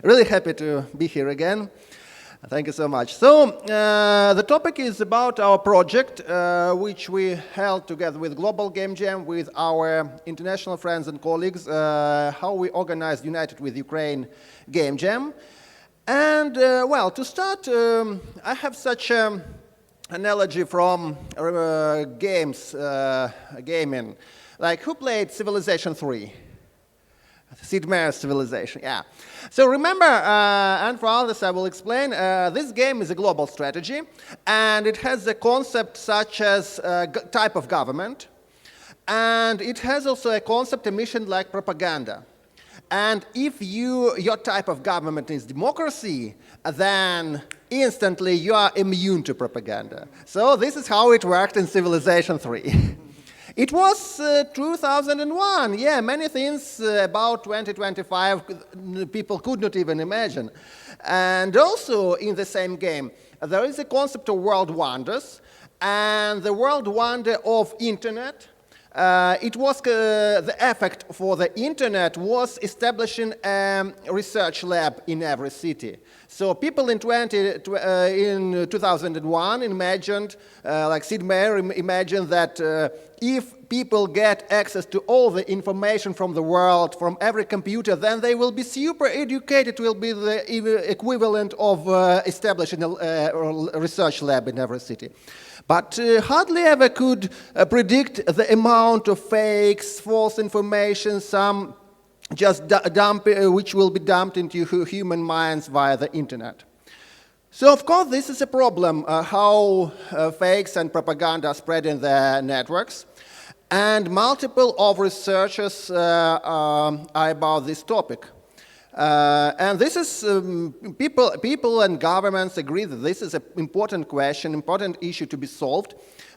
Really happy to be here again. Thank you so much. So, the topic is about our project, which we held together with Global Game Jam, with our international friends and colleagues, how we organized United with Ukraine Game Jam. And, well, to start, I have such an analogy from gaming. Like, who played Civilization 3? Sid Meier's Civilization, yeah. So remember, and for others I will explain, this game is a global strategy, and it has a concept such as type of government, and it has also a concept, a mission like propaganda. And if your type of government is democracy, then instantly you are immune to propaganda. So this is how it worked in Civilization 3. It was 2001, yeah, many things about 2025 people could not even imagine. And also in the same game, there is a concept of world wonders, and the world wonder of internet. It was the effect for the internet was establishing a research lab in every city. So people in 2001 imagined, like Sid Meier imagined that if people get access to all the information from the world, from every computer, then they will be super educated. It will be the equivalent of establishing a research lab in every city. But hardly ever could predict the amount of fakes, false information, some just which will be dumped into human minds via the internet. So, of course, this is a problem, how fakes and propaganda spread in the networks. And multiple of researchers are about this topic. And this is, people and governments agree that this is an important question, important issue to be solved.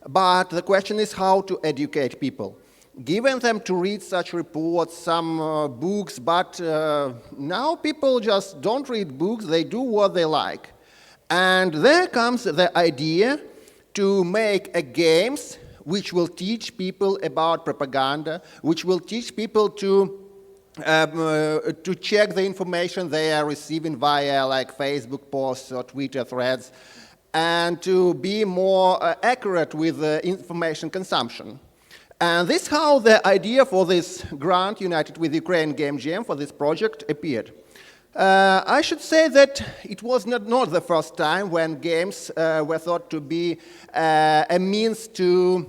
But the question is how to educate people. Given them to read such reports, some books, but now people just don't read books, they do what they like. And there comes the idea to make games which will teach people about propaganda, which will teach people to check the information they are receiving via like Facebook posts or Twitter threads, and to be more accurate with information consumption. And this is how the idea for this grant, United with Ukraine Game Jam, for this project appeared. I should say that it was not the first time when games were thought to be a means to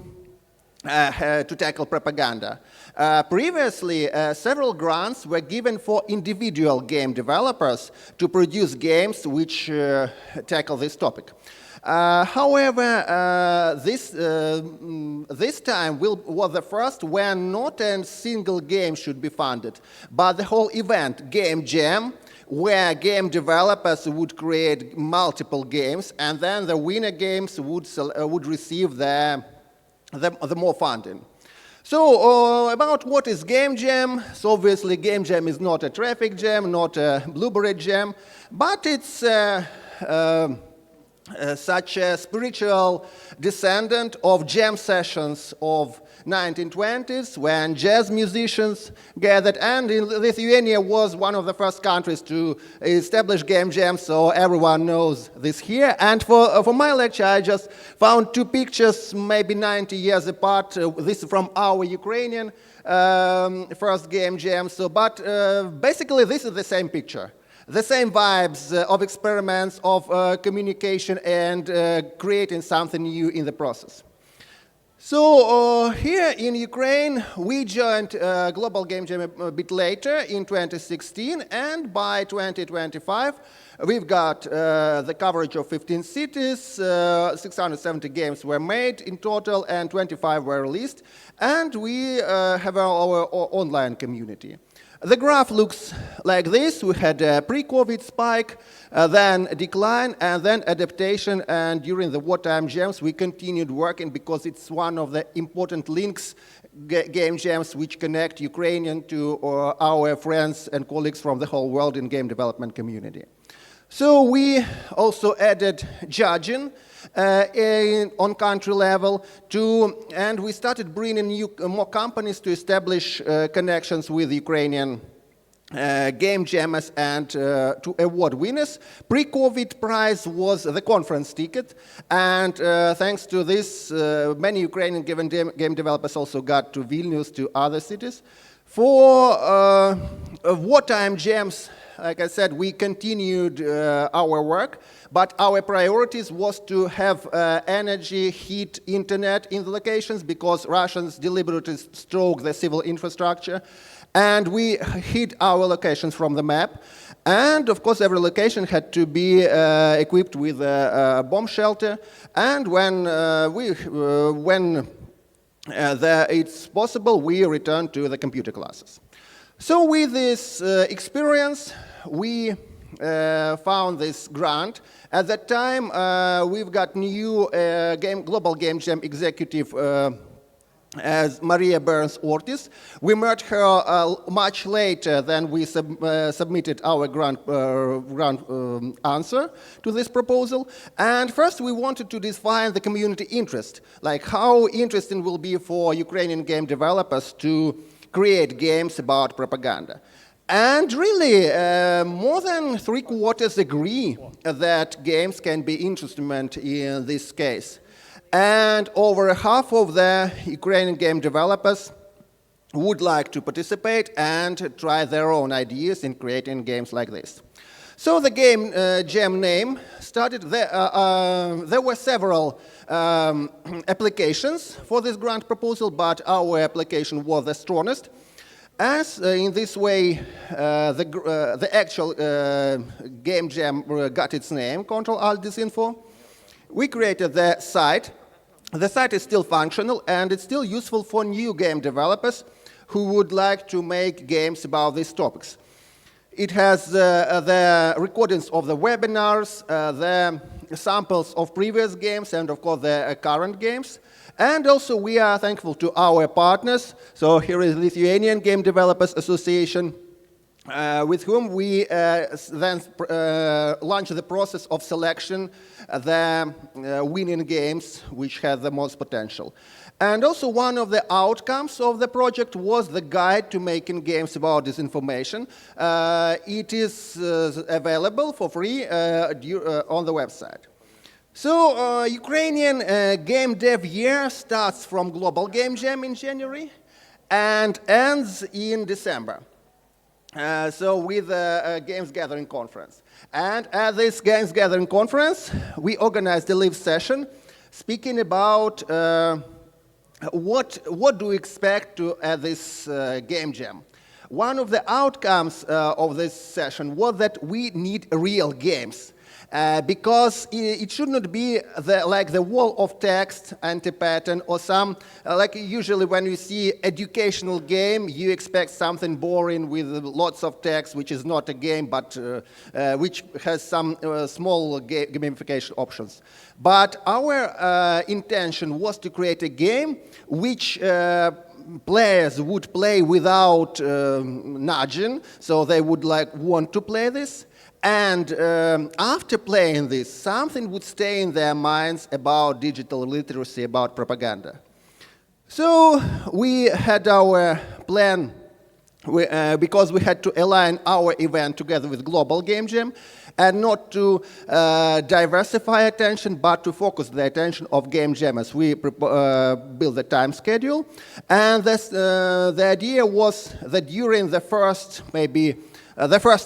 tackle propaganda. Previously, several grants were given for individual game developers to produce games which tackle this topic. However, this time was the first when not a single game should be funded, but the whole event, Game Jam, where game developers would create multiple games, and then the winner games would receive the more funding. So, about what is Game Jam? So obviously, Game Jam is not a traffic jam, not a blueberry jam, but it's such a spiritual descendant of jam sessions of 1920s when jazz musicians gathered, and Lithuania was one of the first countries to establish game jams, so everyone knows this here. And for my lecture, I just found two pictures, maybe 90 years apart. This is from our Ukrainian first game jam. So, but basically, this is the same picture. The same vibes of experiments, of communication, and creating something new in the process. So here in Ukraine, we joined Global Game Jam a bit later in 2016, and by 2025, we've got the coverage of 15 cities, 670 games were made in total, and 25 were released, and we have our online community. The graph looks like this. We had a pre-COVID spike, then a decline, and then adaptation. And during the wartime jams, we continued working because it's one of the important links, game jams, which connect Ukrainian to our friends and colleagues from the whole world in game development community. So we also added judging on country level and we started bringing more companies to establish connections with Ukrainian game jammers and to award winners. Pre-COVID prize was the conference ticket, and thanks to this, many Ukrainian game developers also got to Vilnius, to other cities. For wartime jams, like I said, we continued our work, but our priorities was to have energy, heat, internet in the locations, because Russians deliberately stroke the civil infrastructure, and we hid our locations from the map. And of course, every location had to be equipped with a bomb shelter. And when it's possible, we return to the computer classes. So with this experience, we found this grant. At that time, we've got new Global Game Jam executive as Maria Burns-Ortiz. We met her much later than we submitted our grant answer to this proposal. And first we wanted to define the community interest, like how interesting will be for Ukrainian game developers to create games about propaganda. And really, more than 3/4 agree that games can be instrument in this case. And over half of the Ukrainian game developers would like to participate and try their own ideas in creating games like this. So the game jam name started, there were several applications for this grant proposal, but our application was the strongest. As in this way, the actual game jam got its name, Ctrl-Alt-Disinfo. We created the site. The site is still functional, and it's still useful for new game developers who would like to make games about these topics. It has the recordings of the webinars, the samples of previous games, and of course the current games. And also we are thankful to our partners. So here is Lithuanian Game Developers Association, with whom we then launched the process of selection the winning games which had the most potential. And also one of the outcomes of the project was the guide to making games about disinformation. It is available for free on the website. So Ukrainian Game Dev Year starts from Global Game Jam in January and ends in December. So with a Games Gathering Conference. And at this Games Gathering Conference, we organized a live session speaking about what do we expect at this Game Jam. One of the outcomes of this session was that we need real games. Because it should not be like the wall of text, anti-pattern, or some, like usually when you see educational game, you expect something boring with lots of text, which is not a game, but which has some small gamification options. But our intention was to create a game which players would play without nudging, so they would want to play this. And after playing this, something would stay in their minds about digital literacy, about propaganda. So we had our plan, because we had to align our event together with Global Game Jam, and not to diversify attention, but to focus the attention of game jammers. We built the time schedule, and the idea was that during the first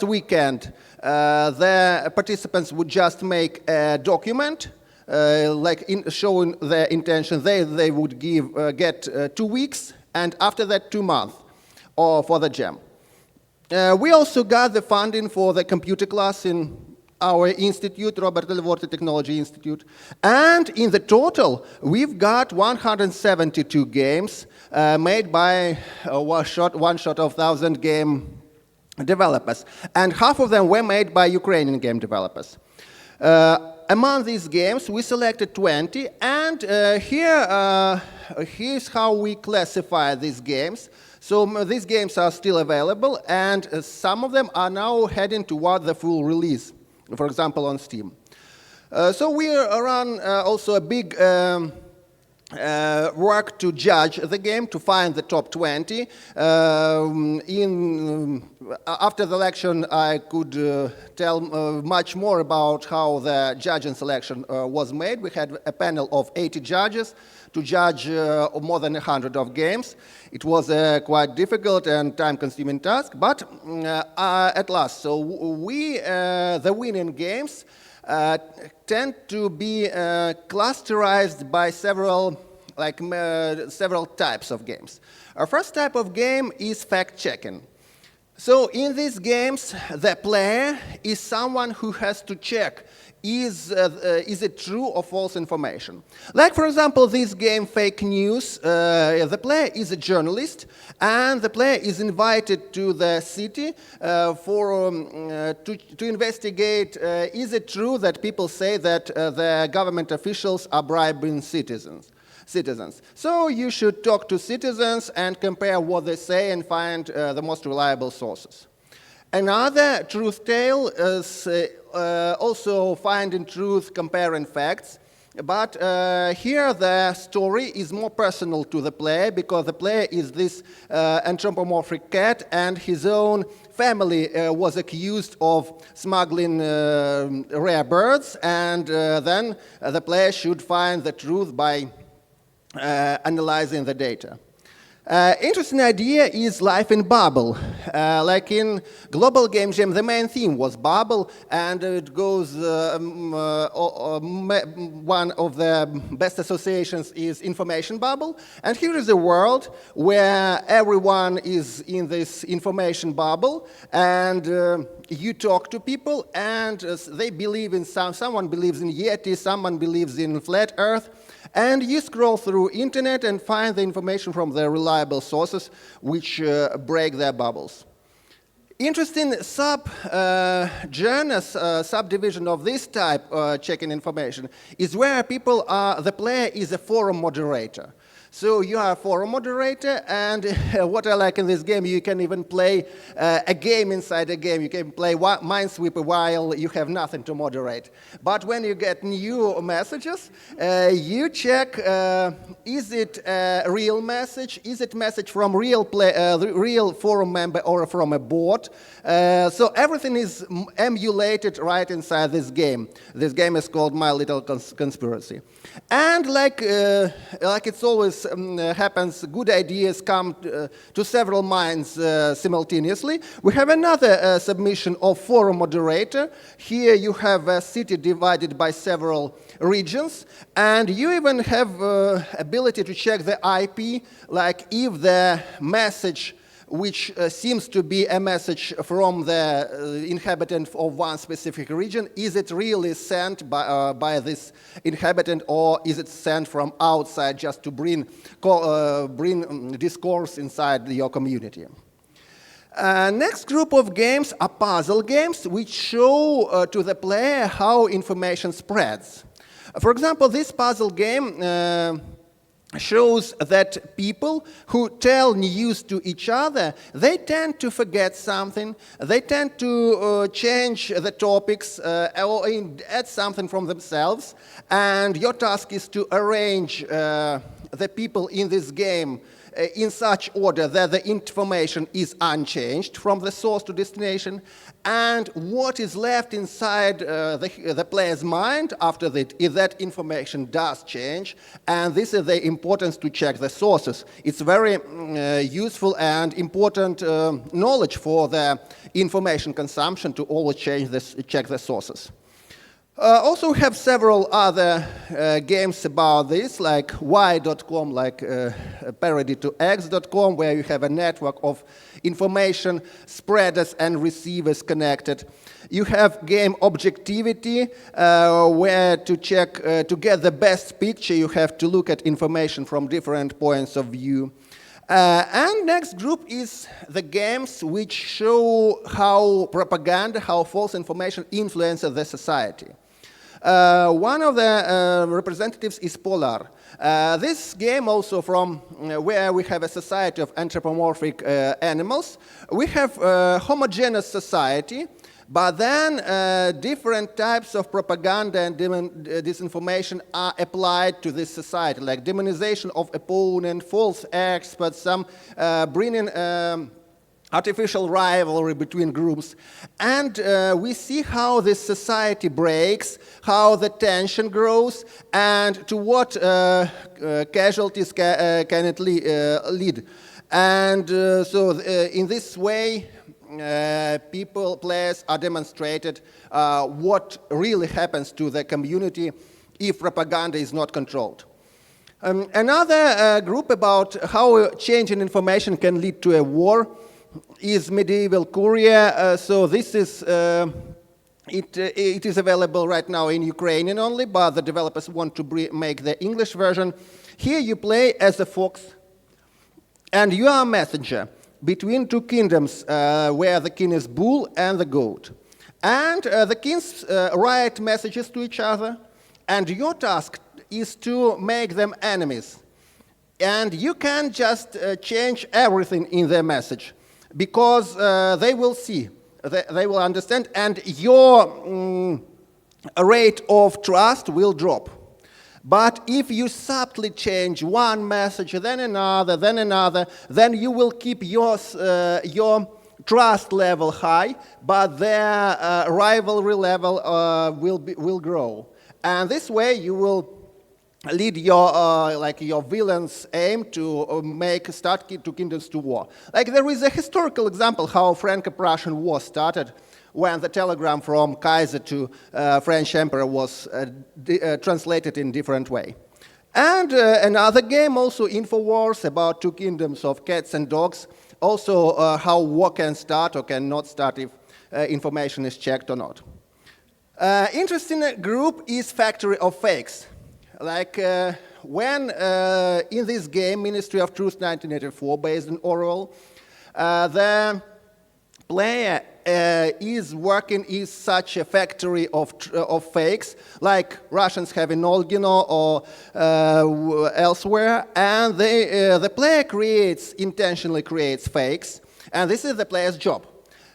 weekend, the participants would just make a document, showing their intention. They would get 2 weeks, and after that 2 months for the jam. We also got the funding for the computer class in our institute, Robert Elworthy Technology Institute. And in the total, we've got 172 games made by one shot of 1,000 game developers, and half of them were made by Ukrainian game developers. Among these games, we selected 20, and here's how we classify these games. So these games are still available, and some of them are now heading toward the full release, for example, on Steam. So we run also a big work to judge the game, to find the top 20. After the election, I could tell much more about how the judging selection was made. We had a panel of 80 judges to judge more than 100 of games. It was a quite difficult and time-consuming task, but at last, so the winning games tend to be clusterized by several types of games. Our first type of game is fact-checking. So in these games, the player is someone who has to check is it true or false information. Like, for example, this game, Fake News, the player is a journalist, and the player is invited to the city to investigate, is it true that people say that the government officials are bribing citizens. So you should talk to citizens and compare what they say and find the most reliable sources. Another truth tale is also finding truth, comparing facts. But here the story is more personal to the player, because the player is this anthropomorphic cat, and his own family was accused of smuggling rare birds, and then the player should find the truth by analyzing the data. Interesting idea is life in bubble. Like in Global Game Jam, the main theme was bubble, and it goes, one of the best associations is information bubble. And here is a world where everyone is in this information bubble, and you talk to people, and they believe in someone believes in Yeti, someone believes in flat Earth. And you scroll through internet and find the information from the reliable sources which break their bubbles. Interesting subdivision of this type checking information is where people are, the player is a forum moderator. So you are a forum moderator, and what I like in this game, you can even play a game inside a game. You can play Minesweeper while you have nothing to moderate. But when you get new messages, you check, is it a real message? Is it message from real forum member or from a bot? So everything is emulated right inside this game. This game is called My Little Conspiracy. And like it's always happens, good ideas come to several minds simultaneously. We have another submission of forum moderator. Here you have a city divided by several regions, and you even have ability to check the IP, like if the message which seems to be a message from the inhabitant of one specific region, is it really sent by this inhabitant, or is it sent from outside just to bring discourse inside your community? Next group of games are puzzle games, which show to the player how information spreads. For example, this puzzle game shows that people who tell news to each other, they tend to forget something, they tend to change the topics or add something from themselves, and your task is to arrange the people in this game in such order that the information is unchanged from the source to destination, and what is left inside the player's mind after that, if that information does change, and this is the importance to check the sources. It's very useful and important knowledge for the information consumption to always check the sources. Also, we have several other games about this, like Y.com, like parody to X.com, where you have a network of information spreaders and receivers connected. You have game Objectivity, where to check, to get the best picture, you have to look at information from different points of view. And next group is the games which show how propaganda, how false information influences the society. One of the representatives is Polar. This game also from where we have a society of anthropomorphic animals. We have a homogeneous society, But then different types of propaganda and disinformation are applied to this society, like demonization of opponent, false experts, some bringing artificial rivalry between groups. And we see how this society breaks, how the tension grows, and to what casualties can it lead. And so in this way, players are demonstrated what really happens to the community if propaganda is not controlled. Another group about how change in information can lead to a war is medieval courier. So this is, it is available right now in Ukrainian only, but the developers want to make the English version. Here you play as a fox, and you are a messenger between two kingdoms where the king is bull and the goat. And the kings write messages to each other, and your task is to make them enemies. And you can just change everything in their message, because they will see, they will understand, and your rate of trust will drop. But if you subtly change one message, then another, then you will keep your trust level high, but their rivalry level will grow. And this way you will lead your villain's aim to start two kingdoms to war. Like there is a historical example how Franco-Prussian War started when the telegram from Kaiser to French Emperor was translated in different way. And another game, also Infowars, about two kingdoms of cats and dogs, also how war can start or cannot start if information is checked or not. Interesting group is Factory of Fakes. Like when in this game, Ministry of Truth 1984, based on Orwell, the player is working in such a factory of fakes, like Russians have in Olgino or elsewhere, and the player intentionally creates fakes, and this is the player's job.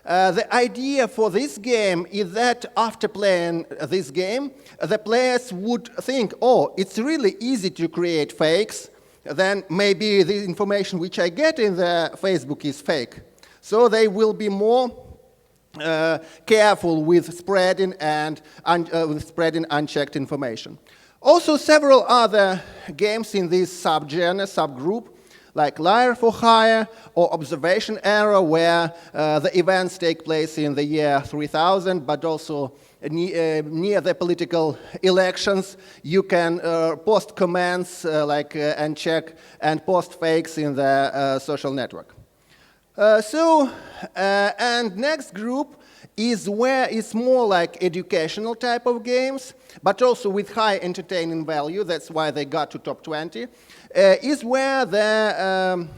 The idea for this game is that after playing this game, the players would think, oh, it's really easy to create fakes, then maybe the information which I get in the Facebook is fake. So they will be more careful with spreading unchecked information. Also, several other games in this subgroup, like Liar for Hire or Observation Error, where the events take place in the year 3000, but also near the political elections. You can post comments and check and post fakes in the social network. And next group is where it's more like educational type of games, but also with high entertaining value. That's why they got to top 20. Is where the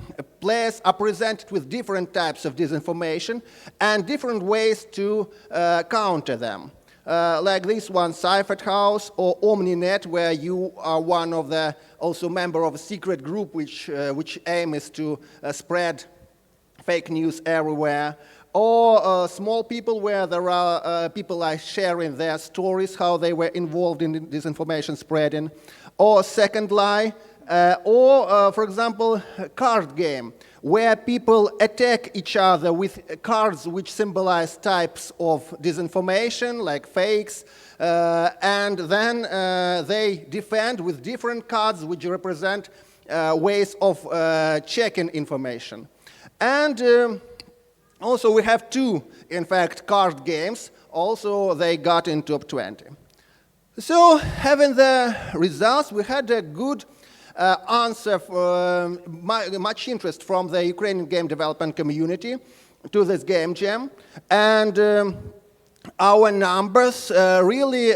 players are presented with different types of disinformation and different ways to counter them. Like this one, Cyphered House or OmniNet, where you are one of the also member of a secret group which aim is to spread fake news everywhere. Or Small People, where there are people are sharing their stories, how they were involved in disinformation spreading. Or Second Lie. Or, for example, card game, where people attack each other with cards which symbolize types of disinformation, like fakes, and then they defend with different cards which represent ways of checking information. And also we have two, in fact, card games. Also, they got in top 20. So, having the results, we had a good answer for much interest from the Ukrainian game development community to this game jam, and our numbers really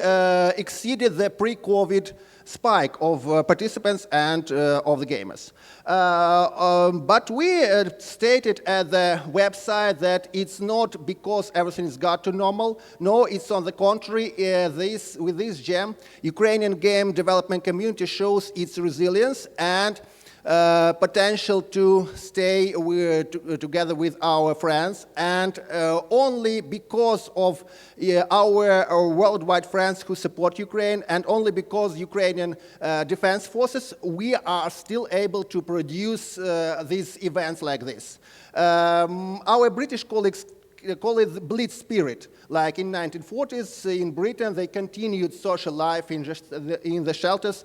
exceeded the pre-COVID spike of participants and of the gamers. But we stated at the website that it's not because everything has got to normal. No, it's on the contrary. With this jam, Ukrainian game development community shows its resilience, and potential to stay together with our friends, and only because of our worldwide friends who support Ukraine, and only because Ukrainian defense forces, we are still able to produce these events like this. Our British colleagues call it the Blitz spirit. Like in 1940s in Britain, they continued social life in the shelters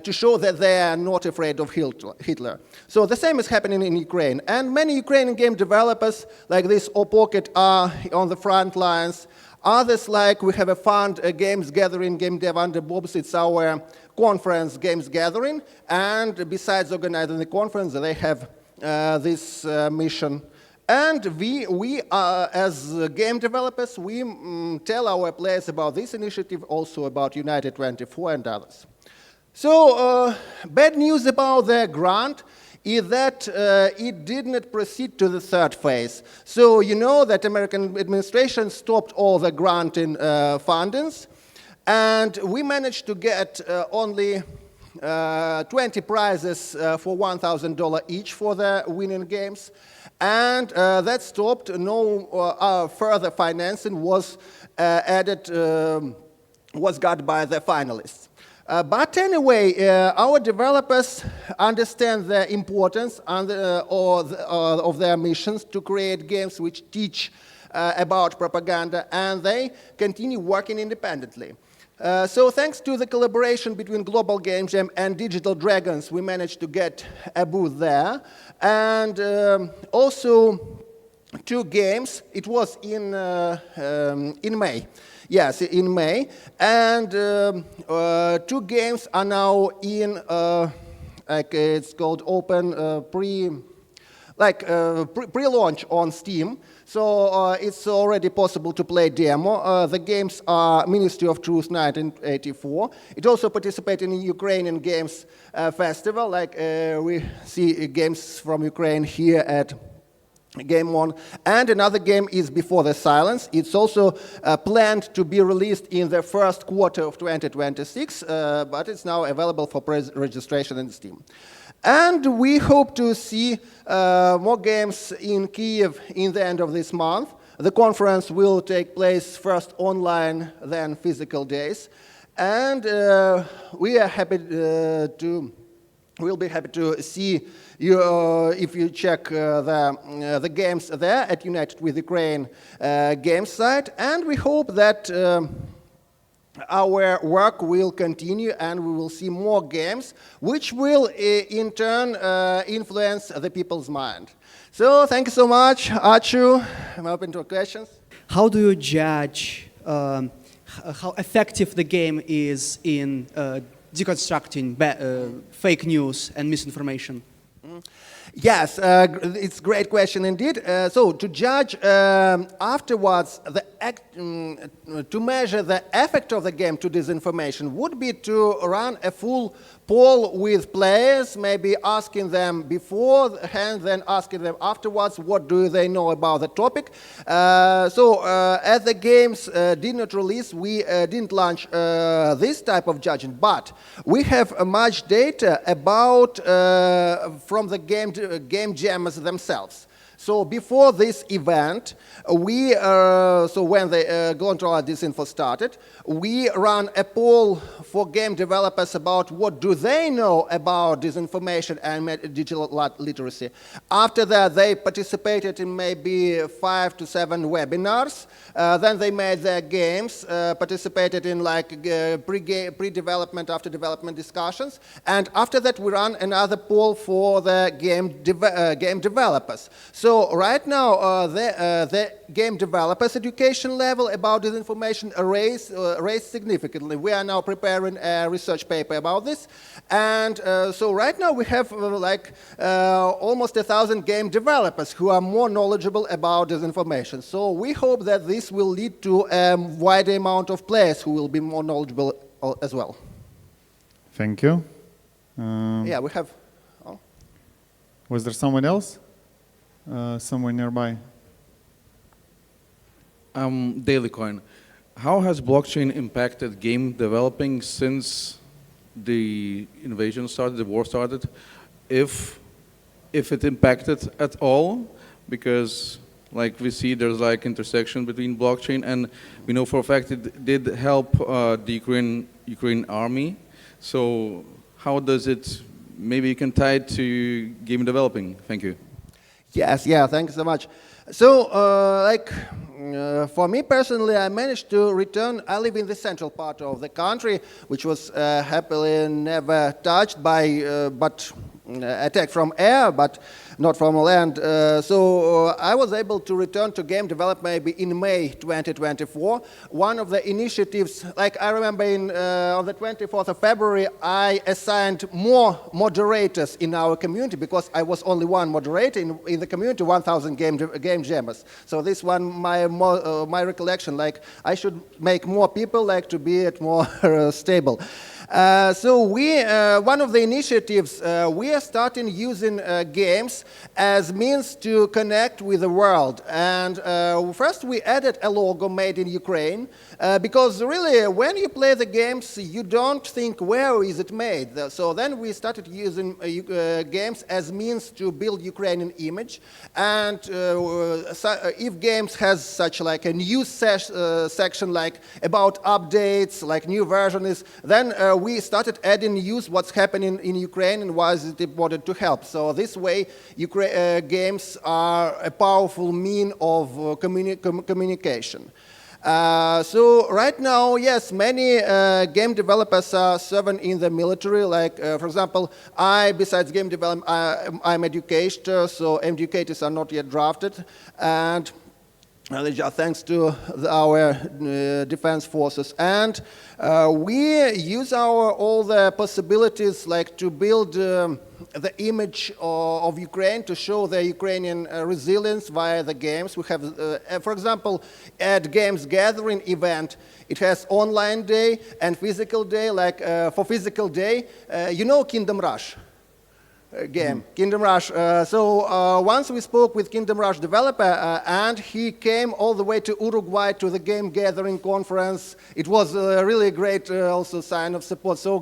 to show that they are not afraid of Hitler. So the same is happening in Ukraine. And many Ukrainian game developers like this Opocket are on the front lines. Others, like we have a fund, Games Gathering, Game Dev Under Bobs, it's our conference Games Gathering. And besides organizing the conference, they have this mission. And we as game developers, we tell our players about this initiative, also about United 24 and others. So, bad news about the grant is that it did not proceed to the third phase. So, you know that American administration stopped all the granting fundings, and we managed to get only 20 prizes for $1,000 each for the winning games. And that stopped. No further financing was added, was got by the finalists. But anyway, our developers understand the importance of their missions to create games which teach about propaganda, and they continue working independently. So thanks to the collaboration between Global Game Jam and Digital Dragons, we managed to get a booth there. And also 2 games, it was in May. Yes, in May. And 2 games are now in, it's called open pre-launch on Steam. So it's already possible to play demo. The games are Ministry of Truth 1984. It also participates in the Ukrainian Games Festival, like we see games from Ukraine here at GameOn. And another game is Before the Silence. It's also planned to be released in the first quarter of 2026, but it's now available for registration in Steam. And we hope to see more games in Kyiv in the end of this month. The conference will take place first online, then physical days. And we are happy we'll be happy to see you if you check the games there at United with Ukraine game site. And we hope that our work will continue and we will see more games, which will in turn influence the people's mind. So thank you so much. Achu, I'm open to questions. How do you judge how effective the game is in deconstructing fake news and misinformation? Yes, it's a great question indeed. So to judge afterwards, to measure the effect of the game to disinformation would be to run a full poll with players, maybe asking them beforehand, then asking them afterwards, what do they know about the topic. So as the games did not release, we didn't launch this type of judging, but we have much data about from the game jammers themselves. So before this event, so when the Global Disinfo started, we ran a poll for game developers about what do they know about disinformation and digital literacy. After that, they participated in maybe 5 to 7 webinars. Then they made their games, participated in like pre-development, after development discussions. And after that, we ran another poll for the game developers. So right now, the game developers' education level about this information raised significantly. We are now preparing a research paper about this. And so right now we have almost 1,000 game developers who are more knowledgeable about this information. So we hope that this will lead to a wider amount of players who will be more knowledgeable as well. Thank you. Yeah, we have... Oh. Was there someone else? Somewhere nearby? Dailycoin. How has blockchain impacted game developing since the invasion started, the war started? if it impacted at all, because like we see there's like intersection between blockchain, and we know for a fact it did help the Ukraine army. So how does it, maybe you can tie it to game developing? Thank you. Yes, yeah, thank you so much. So, for me personally, I managed to return. I live in the central part of the country, which was happily never touched by, but attack from air, but not from land. I was able to return to game development maybe in May 2024. One of the initiatives, like I remember on the 24th of February, I assigned more moderators in our community because I was only one moderator in the community, 1,000 game jammers. So this one, my recollection, like I should make more people like to be it more stable. One of the initiatives, we are starting using games as means to connect with the world. And first we added a logo made in Ukraine, because really when you play the games, you don't think where is it made. So then we started using games as means to build Ukrainian image. And if games has such like a news section like about updates, like new versions, then we started adding news what's happening in Ukraine and why is it important to help. So this way, games are a powerful mean of communication. So right now, yes, many game developers are serving in the military. Like, for example, besides game development, I'm educator, so educators are not yet drafted. And thanks to our defense forces. And we use all the possibilities like to build the image of Ukraine, to show the Ukrainian resilience via the games. We have, for example, at Games Gathering event, it has online day and physical day. Like for physical day, you know Kingdom Rush game, Kingdom Rush. Once we spoke with Kingdom Rush developer, and he came all the way to Uruguay to the Game Gathering conference. It was a really great also sign of support. So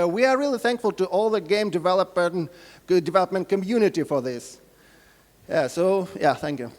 we are really thankful to all the game development community for this. Yeah, thank you.